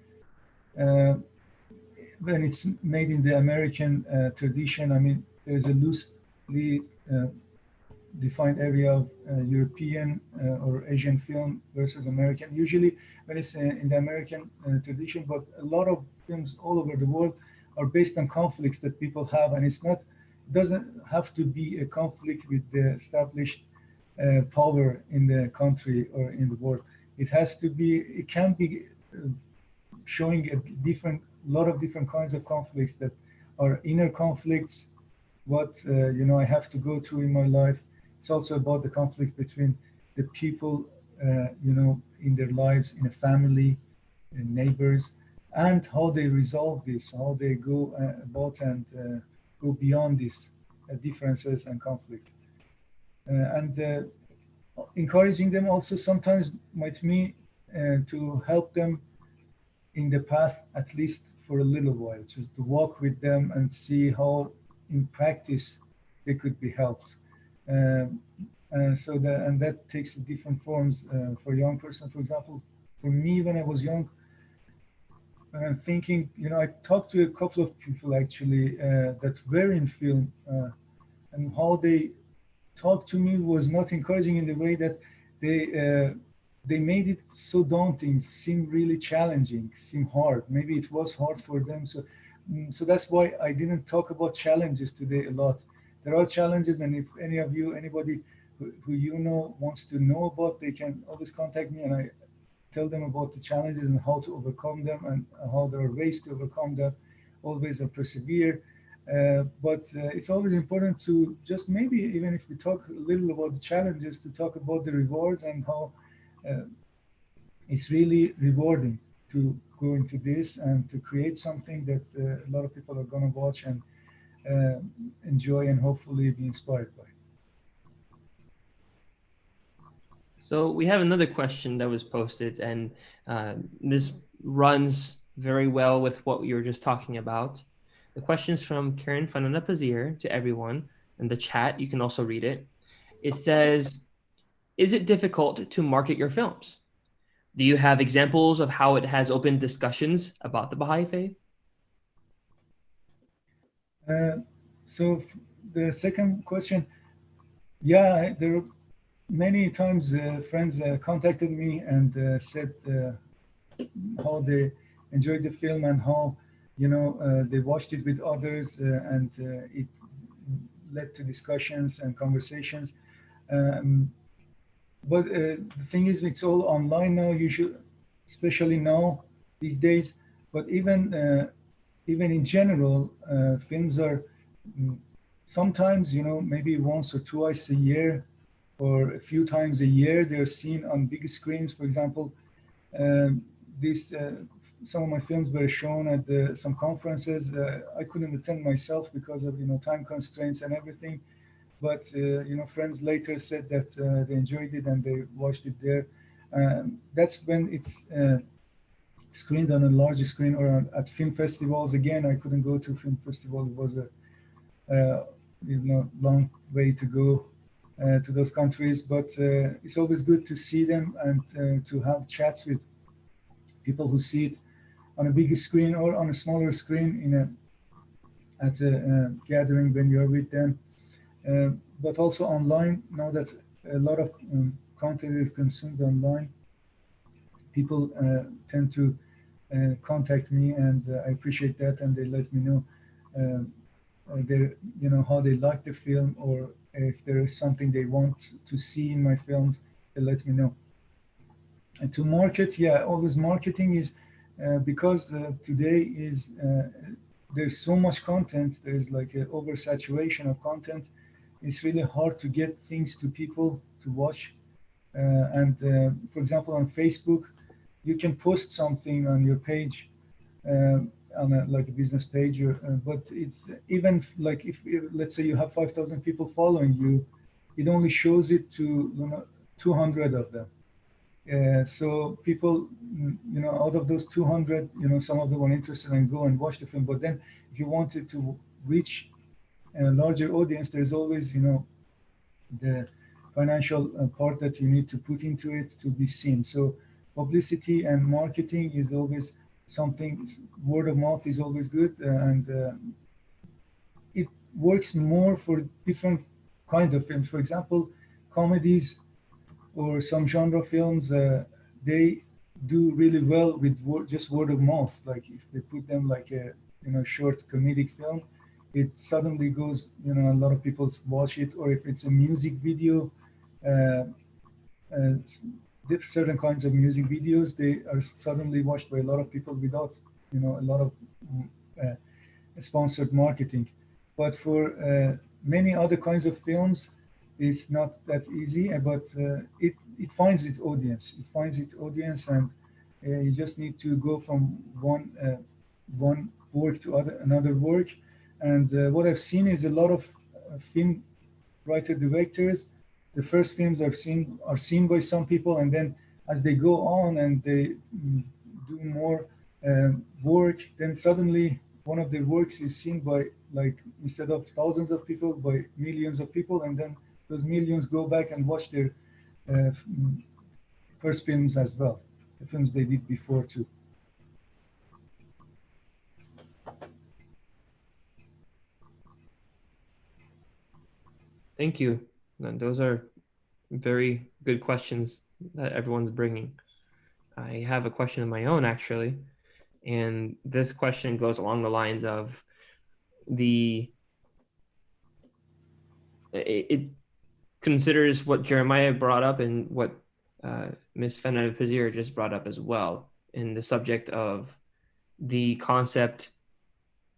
when it's made in the American tradition. I mean, there's a loosely defined area of European or Asian film versus American. Usually when it's in the American tradition, but a lot of films all over the world are based on conflicts that people have, and it doesn't have to be a conflict with the established power in the country or in the world. It can be showing a lot of different kinds of conflicts that are inner conflicts, what I have to go through in my life. It's also about the conflict between the people, in their lives, in a family, in neighbors, and how they resolve this, how they go about and go beyond these differences and conflicts. And encouraging them also sometimes might mean to help them in the path, at least for a little while, just to walk with them and see how in practice they could be helped. And that takes different forms for a young person. For example, for me, when I was young, I'm thinking, I talked to a couple of people actually that were in film, and how they talked to me was not encouraging in the way that they made it so daunting, seem really challenging, seem hard. Maybe it was hard for them. So that's why I didn't talk about challenges today a lot. There are challenges, and if anybody who wants to know about, they can always contact me, and I tell them about the challenges and how to overcome them, and how there are ways to overcome them, always persevere. But it's always important to just, maybe even if we talk a little about the challenges, to talk about the rewards, and how it's really rewarding to go into this and to create something that a lot of people are going to watch and enjoy and hopefully be inspired by. So we have another question that was posted, and this runs very well with what we were just talking about. The question is from Karen Fanana Pazir to everyone in the chat. You can also read it. It says, is it difficult to market your films? Do you have examples of how it has opened discussions about the Baha'i faith? So the second question, yeah, there are many times friends contacted me and said how they enjoyed the film and how they watched it with others, and it led to discussions and conversations. But the thing is, it's all online now. You should, especially now these days. But even in general, films are sometimes, maybe once or twice a year, or a few times a year, they're seen on big screens. For example, this some of my films were shown at some conferences. I couldn't attend myself because of time constraints and everything. But friends later said that they enjoyed it and they watched it there. That's when it's screened on a larger screen or at film festivals. Again, I couldn't go to film festival. It was a long way to go to those countries. But it's always good to see them and to have chats with people who see it on a bigger screen or on a smaller screen at a gathering when you're with them. But also online, now that a lot of content is consumed online, people tend to contact me, and I appreciate that, and they let me know how they like the film, or if there is something they want to see in my films, they let me know. And to market, always marketing is because today is there's so much content. There's like an oversaturation of content. It's really hard to get things to people to watch. And for example, on Facebook, you can post something on your page, on like a business page, but it's even like if let's say you have 5,000 people following you, it only shows it to 200 of them. So people, out of those 200, some of them were interested and go and watch the film. But then if you wanted to reach a larger audience, there's always, the financial part that you need to put into it to be seen. So publicity and marketing is always something, word of mouth is always good. And it works more for different kinds of films. For example, comedies or some genre films, they do really well with just word of mouth. Like if they put them like a short comedic film, it suddenly goes, a lot of people watch it. Or if it's a music video, certain kinds of music videos, they are suddenly watched by a lot of people without, a lot of sponsored marketing. But for many other kinds of films, it's not that easy, but it finds its audience. It finds its audience, and you just need to go from one work to another work. And what I've seen is a lot of film writer directors. The first films are seen by some people, and then as they go on and they do more work, then suddenly one of their works is seen by, like, instead of thousands of people, by millions of people, and then those millions go back and watch their first films as well, the films they did before too. Thank you. And those are very good questions that everyone's bringing. I have a question of my own, actually. And this question goes along the lines of it considers what Jeremiah brought up and what Ms. Fena Pazir just brought up as well, in the subject of the concept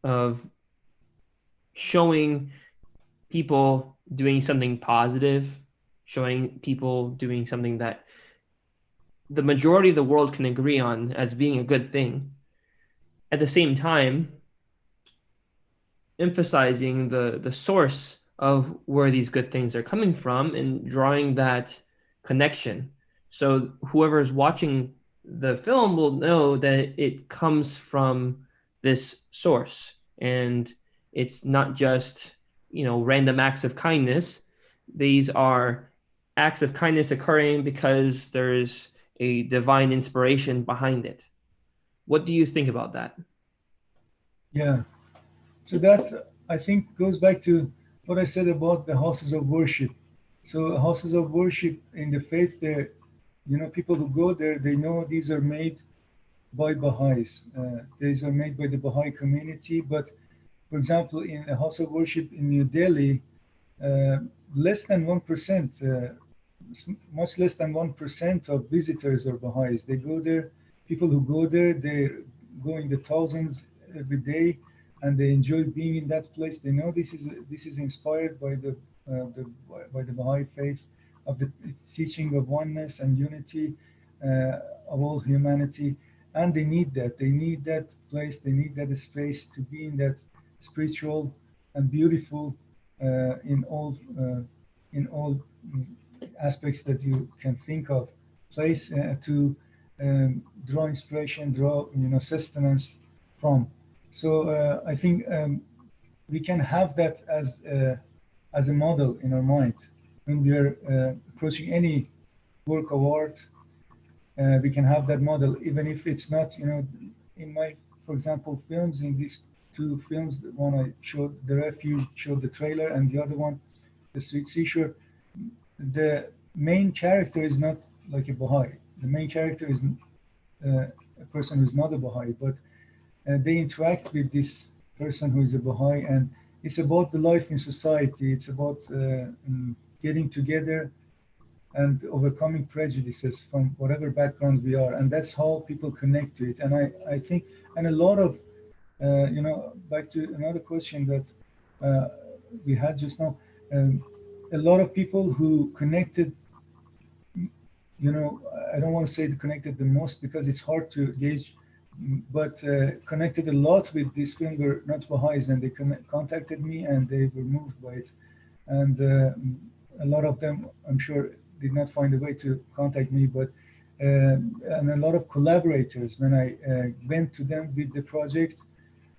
of showing people doing something positive, showing people doing something that the majority of the world can agree on as being a good thing. At the same time, emphasizing the source of where these good things are coming from and drawing that connection. So whoever is watching the film will know that it comes from this source, and it's not just, random acts of kindness. These are acts of kindness occurring because there's a divine inspiration behind it. What do you think about that? Yeah. So that, I think, goes back to what I said about the houses of worship. So houses of worship in the faith, there, people who go there, they know these are made by Baha'is. These are made by the Baha'i community, but for example, in a house of worship in New Delhi, less than 1%, much less than 1% of visitors are Baha'is. They go there, people who go there, they go in the thousands every day, and they enjoy being in that place. They know this is inspired by the Baha'i faith, of the teaching of oneness and unity of all humanity, and they need that. They need that place. They need that space to be in that spiritual and beautiful in all aspects that you can think of place to draw inspiration, draw sustenance from. So I think we can have that as a model in our mind when we are approaching any work of art. We can have that model, even if it's not, in my, for example, films, in these two films, the one I showed, The Refuge, showed the trailer, and the other one, The Sweet Seashore, the main character is not like a Baha'i. The main character is a person who's not a Baha'i, but they interact with this person who is a Baha'i, and it's about the life in society. It's about getting together and overcoming prejudices from whatever background we are, and that's how people connect to it. And I think, and a lot of, back to another question that we had just now, a lot of people who connected, I don't want to say connected the most because it's hard to gauge, but connected a lot with this film were not Baha'is, and they contacted me and they were moved by it. And a lot of them, I'm sure, did not find a way to contact me, but and a lot of collaborators, when I went to them with the project,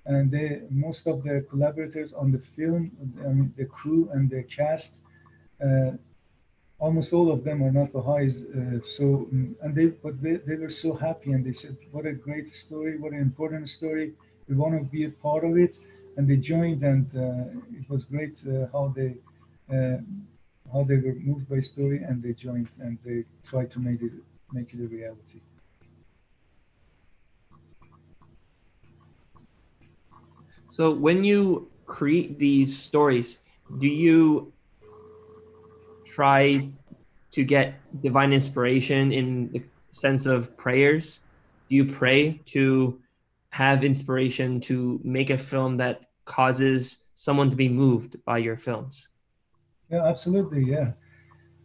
and most of the collaborators on the film, I mean, the crew and the cast, almost all of them are not Baha'is. And they were so happy, and they said, "What a great story! What an important story! We want to be a part of it." And they joined, and it was great how they were moved by story, and they joined, and they tried to make it a reality. So when you create these stories, do you try to get divine inspiration in the sense of prayers? Do you pray to have inspiration to make a film that causes someone to be moved by your films? Yeah, absolutely. Yeah,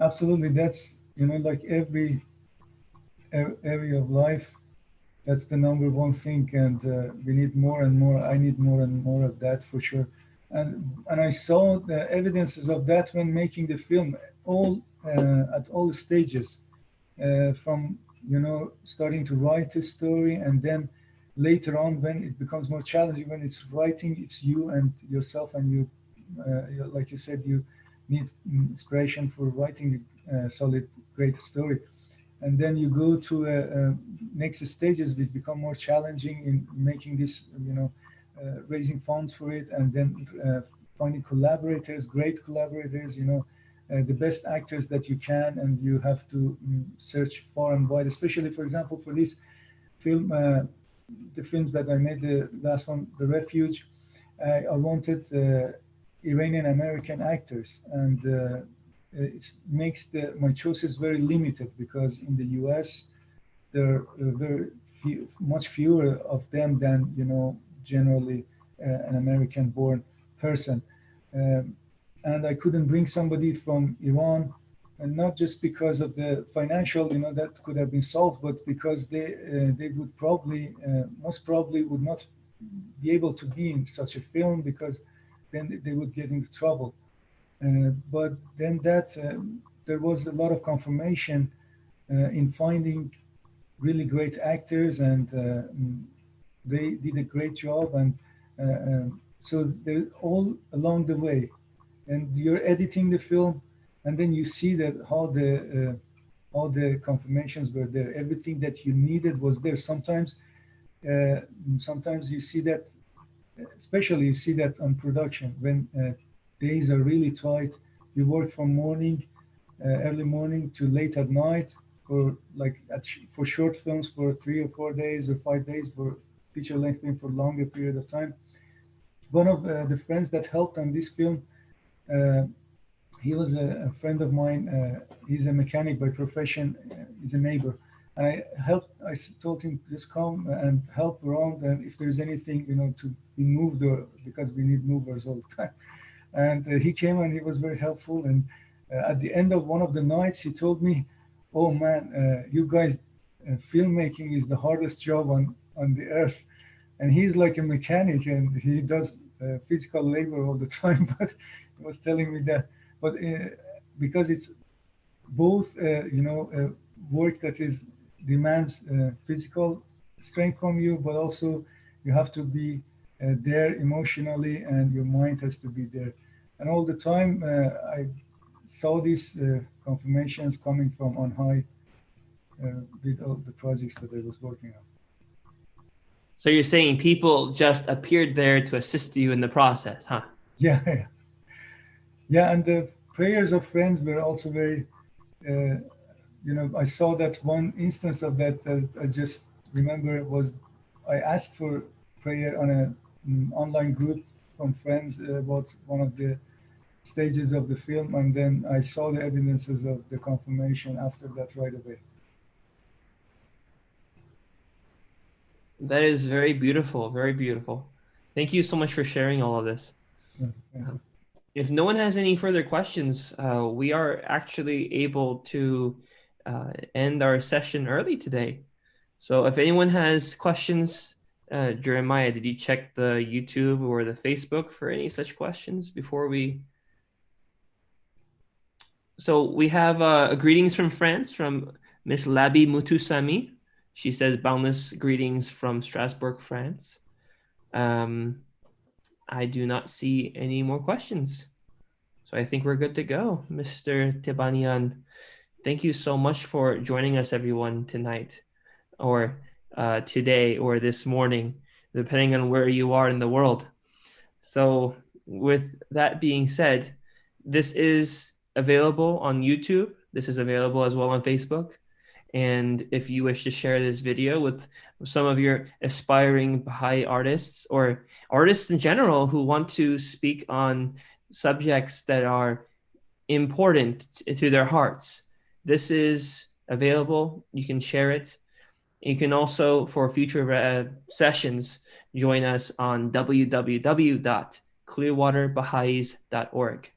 absolutely. That's, like every area of life, that's the number one thing, and we need more and more. I need more and more of that for sure. And I saw the evidences of that when making the film, at all stages, from starting to write a story, and then later on when it becomes more challenging, when it's writing, it's you and yourself, and you, like you said, you need inspiration for writing a solid, great story. And then you go to next stages, which become more challenging in making this, raising funds for it, and then finding collaborators, great collaborators, the best actors that you can, and you have to search far and wide, especially, for example, for this film, the films that I made, the last one, The Refuge, I wanted Iranian American actors, and it makes my choices very limited, because in the US there are much fewer of them than generally an American-born person, and I couldn't bring somebody from Iran, and not just because of the financial, that could have been solved, but because they would probably, most probably, would not be able to be in such a film, because then they would get into trouble. But then there was a lot of confirmation in finding really great actors, and they did a great job. And so they're all along the way, and you're editing the film, and then you see that how the confirmations were there. Everything that you needed was there. Sometimes you see that, especially you see that on production, when days are really tight. You work from early morning to late at night, or like for short films for 3 or 4 days or 5 days, for feature length film for longer period of time. One of the friends that helped on this film, he was a friend of mine. He's a mechanic by profession. He's a neighbor. And I told him, just come and help around, and if there's anything, to be moved, because we need movers all the time. And he came and he was very helpful. And at the end of one of the nights, he told me, oh man, you guys, filmmaking is the hardest job on the earth. And he's like a mechanic and he does physical labor all the time, but he was telling me that. But because it's both, work that demands physical strength from you, but also you have to be there emotionally, and your mind has to be there. And all the time, I saw these confirmations coming from on high with all the projects that I was working on. So you're saying people just appeared there to assist you in the process, huh? Yeah. And the prayers of friends were also very, I saw that one instance of that I just remember was I asked for prayer on an online group from friends about one of the stages of the film, and then I saw the evidences of the confirmation after that right away. That is very beautiful, very beautiful. Thank you so much for sharing all of this. If no one has any further questions, we are actually able to end our session early today. So if anyone has questions, Jeremiah, did you check the YouTube or the Facebook for any such questions before we? So we have greetings from France from Miss Labi Mutusami. She says boundless greetings from Strasbourg, France. I do not see any more questions. So I think we're good to go. Mr. Tebanian, thank you so much for joining us, everyone, tonight or today or this morning, depending on where you are in the world. So with that being said, this is available on YouTube. This is available as well on Facebook. And if you wish to share this video with some of your aspiring Baha'i artists or artists in general who want to speak on subjects that are important to their hearts, this is available. You can share it. You can also, for future sessions, join us on www.clearwaterbaha'is.org.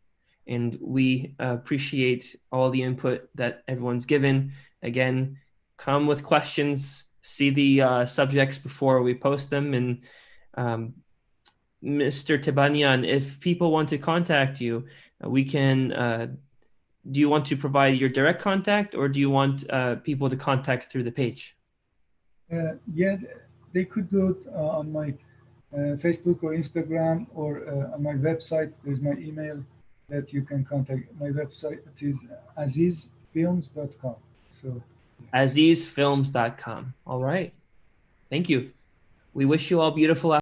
And we appreciate all the input that everyone's given. Again, come with questions, see the subjects before we post them. And Mr. Tebanian, if people want to contact you, we can, do you want to provide your direct contact, or do you want people to contact through the page? Yeah, they could go on my Facebook or Instagram, or on my website. There's my email that you can contact. My website is azizfilms.com. So azizfilms.com. All right. Thank you. We wish you all beautiful